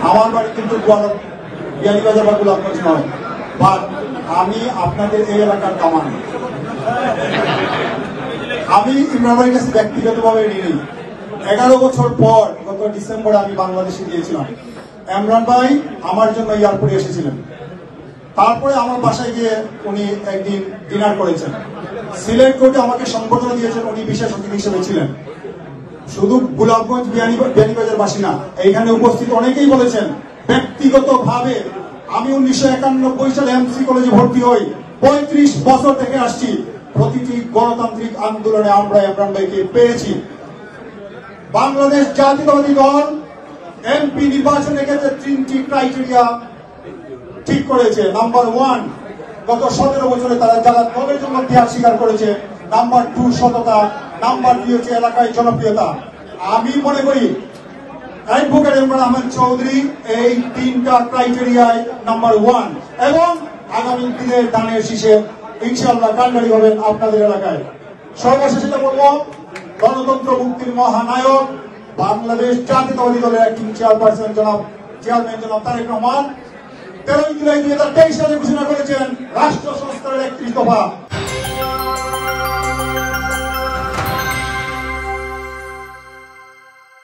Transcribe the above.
আমার বাড়ি কিন্তু বিয়ানীবাজার বা গোলাপগঞ্জ নয়, বাট আমি আপনাদের এই এলাকার কামান। আমি ইমরান ভাইয়ের কাছে ব্যক্তিগতভাবে ঋণী। 11 বছর পর গত ডিসেম্বরে আমি বাংলাদেশে গিয়েছিলাম। ইমরান ভাই আমার জন্য এয়ারপোর্টে এসেছিলেন। তারপরে আমার বাসায় গিয়ে উনি একদিন ডিনার করেছেন। সিলেট কোর্টে আমাকে সংবর্ধনা দিয়েছেন, উনি বিশেষ অতিথি হিসেবে ছিলেন। শুধু গোলাপগঞ্জ বিয়ানীবাজার বাসী না, এইখানে উপস্থিত অনেকেই বলেছেন ব্যক্তিগতভাবে আমি 1991 সালে এমসি কলেজে ভর্তি হই, 35 বছর থেকে আসছি। প্রতিটি গণতান্ত্রিক আন্দোলনে আমরা ইমরান ভাইকে পেয়েছি। বাংলাদেশ জাতীয়তাবাদী দল এমপি নির্বাচনের ক্ষেত্রে 3টি ক্রাইটেরিয়া ঠিক করেছে। নাম্বার 1, গত 17 বছরে তারা যারা দলের জন্য ত্যাগ স্বীকার করেছে। নাম্বার 2, সততা। নাম্বার 3 হচ্ছে এলাকায় জনপ্রিয়তা। আমি মনে করি অ্যাডভোকেট ইমরান আহমেদ চৌধুরী এই 3টা ক্রাইটেরিয়ায় নাম্বার 1, এবং আগামী দিনের দানের শীষে ইনশাআল্লাহ কান্ডারি হবেন আপনাদের এলাকায়। সর্বশেষে বলবো, গণতন্ত্র মুক্তির মহানায়ক বাংলাদেশ জাতীয়তাবাদী দলের অ্যাক্টিং চেয়ারপারসন চেয়ারম্যান জনাব তারেক রহমান 13 জুলাই 2023 সালে ঘোষণা করেছেন রাষ্ট্র সংস্কারের 31 দফা।